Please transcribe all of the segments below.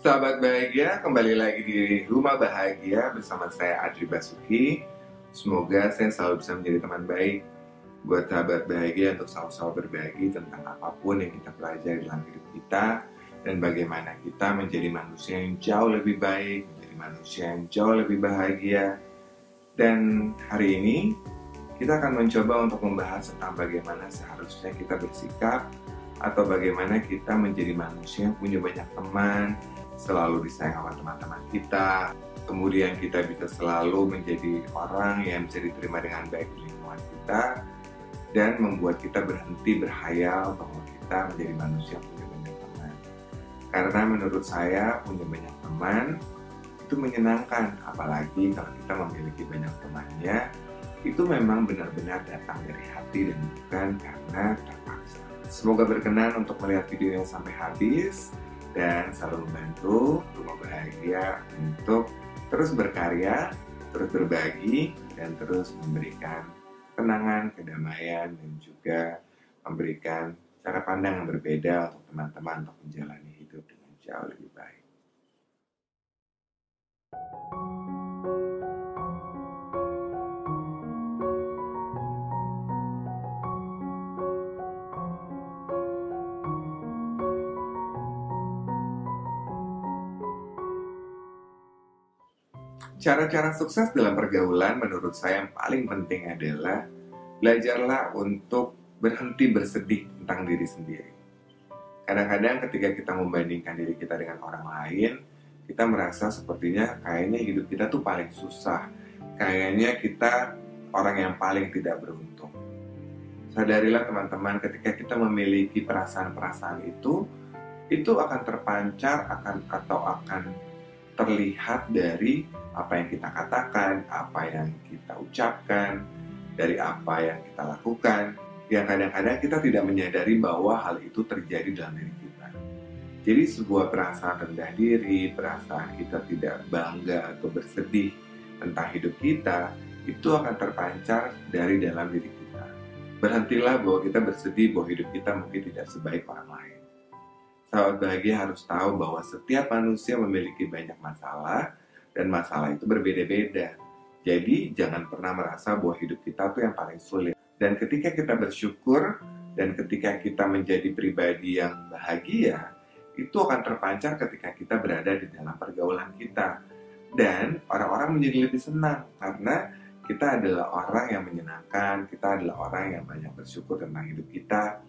Sahabat bahagia, kembali lagi di Rumah Bahagia bersama saya Adri Basuki. Semoga saya selalu bisa menjadi teman baik buat sahabat bahagia untuk selalu berbagi tentang apapun yang kita pelajari dalam hidup kita dan bagaimana kita menjadi manusia yang jauh lebih baik, menjadi manusia yang jauh lebih bahagia. Dan hari ini kita akan mencoba untuk membahas tentang bagaimana seharusnya kita bersikap atau bagaimana kita menjadi manusia yang punya banyak teman, selalu disayang sama teman-teman kita, kemudian kita bisa selalu menjadi orang yang bisa diterima dengan baik di lingkungan kita, dan membuat kita berhenti berhayal bahwa kita menjadi manusia yang punya banyak teman. Karena menurut saya punya banyak teman itu menyenangkan, apalagi kalau kita memiliki banyak temannya, itu memang benar-benar datang dari hati dan bukan karena terpaksa. Semoga berkenan untuk melihat videonya sampai habis dan selalu membantu Rumah Bahagia untuk terus berkarya, terus berbagi, dan terus memberikan kenangan, kedamaian, dan juga memberikan cara pandang yang berbeda untuk teman-teman untuk menjalani hidup dengan jauh lebih baik. Cara-cara sukses dalam pergaulan menurut saya yang paling penting adalah belajarlah untuk berhenti bersedih tentang diri sendiri. Kadang-kadang ketika kita membandingkan diri kita dengan orang lain, kita merasa sepertinya kayaknya hidup kita tuh paling susah. Kayaknya kita orang yang paling tidak beruntung. Sadarilah teman-teman, ketika kita memiliki perasaan-perasaan itu akan terpancar akan terlihat dari apa yang kita katakan, apa yang kita ucapkan, dari apa yang kita lakukan, yang kadang-kadang kita tidak menyadari bahwa hal itu terjadi dalam diri kita. Jadi sebuah perasaan rendah diri, perasaan kita tidak bangga atau bersedih tentang hidup kita, itu akan terpancar dari dalam diri kita. Berhentilah bahwa kita bersedih bahwa hidup kita mungkin tidak sebaik orang lain. Sahabat bahagia harus tahu bahwa setiap manusia memiliki banyak masalah, dan masalah itu berbeda-beda. Jadi jangan pernah merasa bahwa hidup kita tuh yang paling sulit. Dan ketika kita bersyukur dan ketika kita menjadi pribadi yang bahagia, itu akan terpancar ketika kita berada di dalam pergaulan kita. Dan orang-orang menjadi lebih senang karena kita adalah orang yang menyenangkan, kita adalah orang yang banyak bersyukur tentang hidup kita.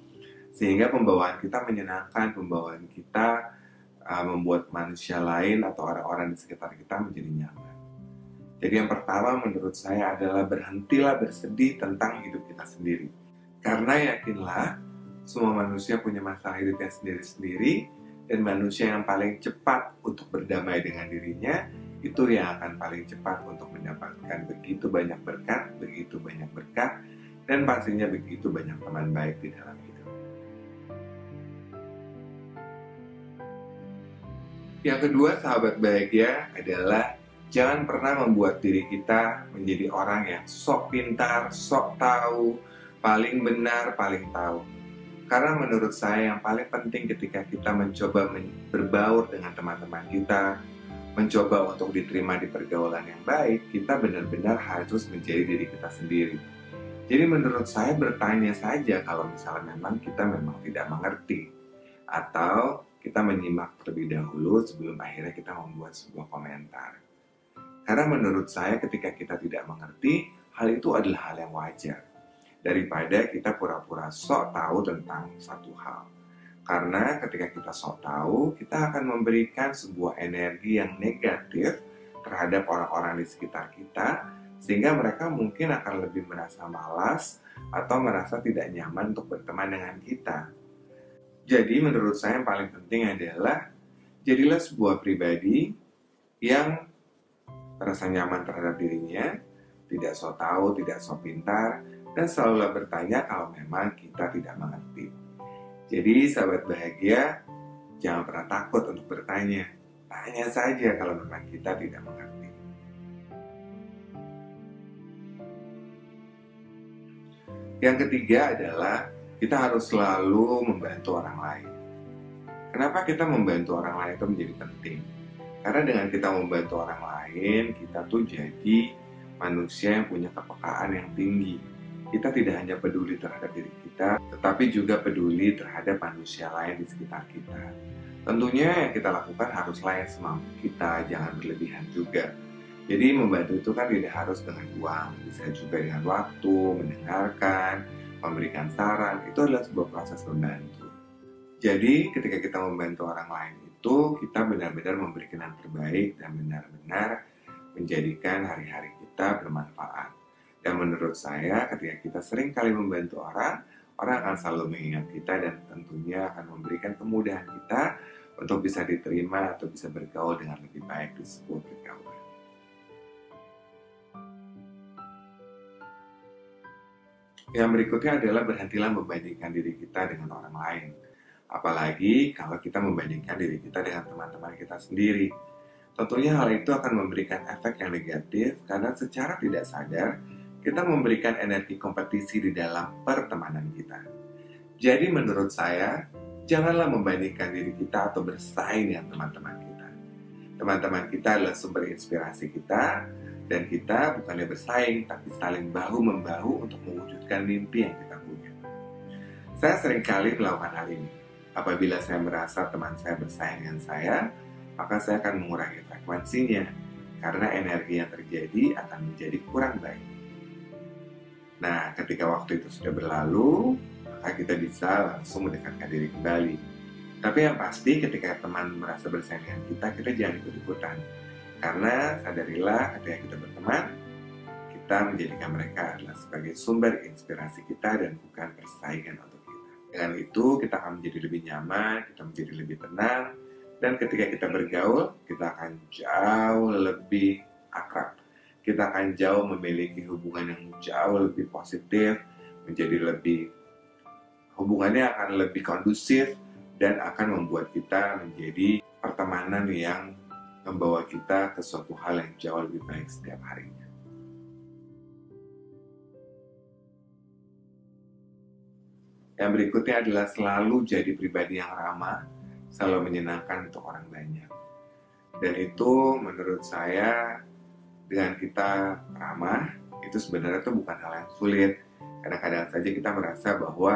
Sehingga pembawaan kita menyenangkan, pembawaan kita membuat manusia lain atau orang-orang di sekitar kita menjadi nyaman. Jadi yang pertama menurut saya adalah berhentilah bersedih tentang hidup kita sendiri. Karena yakinlah, semua manusia punya masalah hidupnya sendiri-sendiri, dan manusia yang paling cepat untuk berdamai dengan dirinya, itu yang akan paling cepat untuk mendapatkan begitu banyak berkat, dan pastinya begitu banyak teman baik di dalam hidup. Yang kedua, sahabat bahagia, adalah jangan pernah membuat diri kita menjadi orang yang sok pintar, sok tahu, paling benar, paling tahu. Karena menurut saya yang paling penting ketika kita mencoba berbaur dengan teman-teman kita, mencoba untuk diterima di pergaulan yang baik, kita benar-benar harus menjadi diri kita sendiri. Jadi menurut saya bertanya saja kalau misalnya memang kita memang tidak mengerti, atau kita menyimak terlebih dahulu sebelum akhirnya kita membuat sebuah komentar. Karena menurut saya ketika kita tidak mengerti, hal itu adalah hal yang wajar. Daripada kita pura-pura sok tahu tentang satu hal. Karena ketika kita sok tahu, kita akan memberikan sebuah energi yang negatif terhadap orang-orang di sekitar kita, sehingga mereka mungkin akan lebih merasa malas atau merasa tidak nyaman untuk berteman dengan kita. Jadi menurut saya yang paling penting adalah jadilah sebuah pribadi yang merasa nyaman terhadap dirinya, tidak so tahu, tidak so pintar, dan selalu bertanya kalau memang kita tidak mengerti. Jadi sahabat bahagia, jangan pernah takut untuk bertanya. Tanya saja kalau memang kita tidak mengerti. Yang ketiga adalah kita harus selalu membantu orang lain. Kenapa kita membantu orang lain itu menjadi penting? Karena dengan kita membantu orang lain, kita tuh jadi manusia yang punya kepekaan yang tinggi. Kita tidak hanya peduli terhadap diri kita, tetapi juga peduli terhadap manusia lain di sekitar kita. Tentunya yang kita lakukan haruslah yang semampu kita, jangan berlebihan juga. Jadi membantu itu kan tidak harus dengan uang, bisa juga dengan waktu, mendengarkan, memberikan saran, itu adalah sebuah proses membantu. Jadi ketika kita membantu orang lain itu, kita benar-benar memberikan yang terbaik dan benar-benar menjadikan hari-hari kita bermanfaat. Dan menurut saya ketika kita sering kali membantu orang, orang akan selalu mengingat kita dan tentunya akan memberikan kemudahan kita untuk bisa diterima atau bisa bergaul dengan lebih baik di sebuah pergaulan. Yang berikutnya adalah berhentilah membandingkan diri kita dengan orang lain. Apalagi kalau kita membandingkan diri kita dengan teman-teman kita sendiri. Tentunya hal itu akan memberikan efek yang negatif karena secara tidak sadar kita memberikan energi kompetisi di dalam pertemanan kita. Jadi menurut saya, janganlah membandingkan diri kita atau bersaing dengan teman-teman kita. Teman-teman kita adalah sumber inspirasi kita, dan kita bukannya bersaing, tapi saling bahu-membahu untuk mewujudkan mimpi yang kita punya. Saya seringkali melakukan hal ini. Apabila saya merasa teman saya bersaing dengan saya, maka saya akan mengurangi frekuensinya, karena energi yang terjadi akan menjadi kurang baik. Nah, ketika waktu itu sudah berlalu, maka kita bisa langsung mendekatkan diri kembali. Tapi yang pasti ketika teman merasa bersaing dengan kita jangan ikut-ikutan. Karena sadarilah ketika kita berteman, kita menjadikan mereka adalah sebagai sumber inspirasi kita dan bukan persaingan untuk kita. Dengan itu kita akan menjadi lebih nyaman, kita menjadi lebih tenang, dan ketika kita bergaul, kita akan jauh lebih akrab. Kita akan jauh memiliki hubungan yang jauh lebih positif, hubungannya akan lebih kondusif, dan akan membuat kita menjadi pertemanan yang membawa kita ke suatu hal yang jauh lebih baik setiap harinya. Yang berikutnya adalah selalu jadi pribadi yang ramah, selalu menyenangkan untuk orang banyak. Dan itu menurut saya, dengan kita ramah, itu sebenarnya itu bukan hal yang sulit. Kadang-kadang saja kita merasa bahwa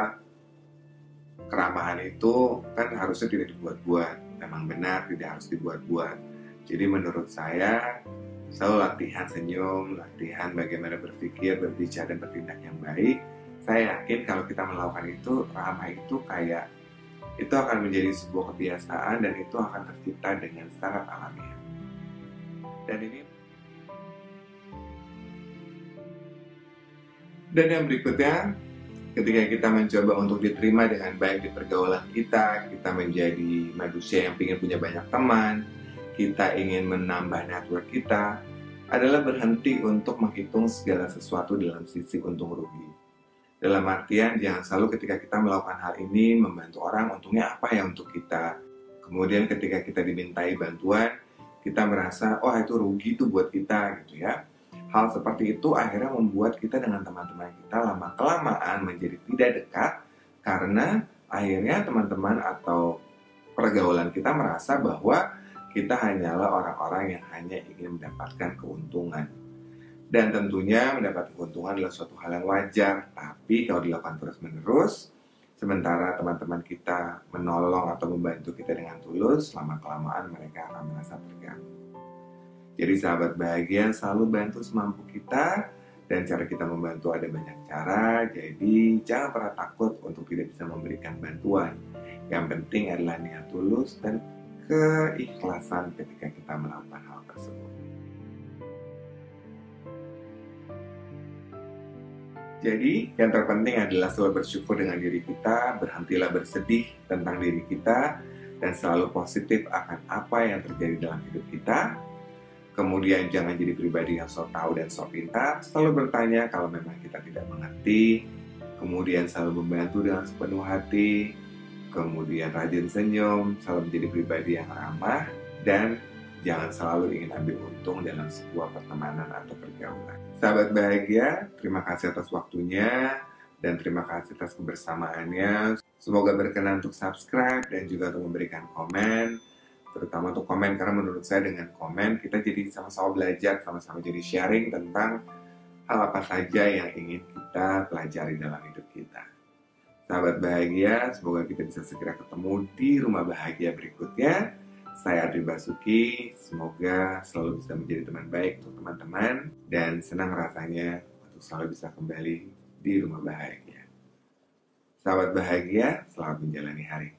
keramahan itu kan harusnya tidak dibuat-buat. Memang benar, tidak harus dibuat-buat. Jadi menurut saya, selalu latihan senyum, latihan bagaimana berpikir, berbicara, dan bertindak yang baik. Saya yakin kalau kita melakukan itu, ramah itu itu akan menjadi sebuah kebiasaan dan itu akan tercipta dengan sangat alamiah. Dan yang berikutnya, ketika kita mencoba untuk diterima dengan baik di pergaulan kita menjadi manusia yang ingin punya banyak teman, kita ingin menambah network kita, adalah berhenti untuk menghitung segala sesuatu dalam sisi untung rugi. Dalam artian, jangan selalu ketika kita melakukan hal ini, membantu orang, untungnya apa ya untuk kita. Kemudian ketika kita dimintai bantuan, kita merasa, oh itu rugi tuh buat kita gitu ya. Hal seperti itu akhirnya membuat kita dengan teman-teman kita lama-kelamaan menjadi tidak dekat, karena akhirnya teman-teman atau pergaulan kita merasa bahwa kita hanyalah orang-orang yang hanya ingin mendapatkan keuntungan. Dan tentunya mendapat keuntungan adalah suatu hal yang wajar, tapi kalau dilakukan terus-menerus, sementara teman-teman kita menolong atau membantu kita dengan tulus, lama-kelamaan mereka akan merasa terganggu. Jadi sahabat bahagia, selalu bantu semampu kita, dan cara kita membantu ada banyak cara, jadi jangan pernah takut untuk tidak bisa memberikan bantuan. Yang penting adalah niat tulus dan keikhlasan ketika kita melakukan hal tersebut. Jadi, yang terpenting adalah selalu bersyukur dengan diri kita, berhentilah bersedih tentang diri kita, dan selalu positif akan apa yang terjadi dalam hidup kita. Kemudian jangan jadi pribadi yang sok tahu dan sok pintar, selalu bertanya kalau memang kita tidak mengerti, kemudian selalu membantu dengan sepenuh hati, kemudian rajin senyum, selalu menjadi pribadi yang ramah, dan jangan selalu ingin ambil untung dalam sebuah pertemanan atau pergaulan. Sahabat bahagia, terima kasih atas waktunya. Dan terima kasih atas kebersamaannya. Semoga berkenan untuk subscribe dan juga untuk memberikan komen. Terutama untuk komen, karena menurut saya dengan komen kita jadi sama-sama belajar, sama-sama jadi sharing tentang hal apa saja yang ingin kita pelajari dalam hidup kita. Sahabat bahagia, semoga kita bisa segera ketemu di rumah bahagia berikutnya. Saya Adri Basuki, semoga selalu bisa menjadi teman baik untuk teman-teman dan senang rasanya untuk selalu bisa kembali di rumah bahagia. Sahabat bahagia, selamat menjalani hari.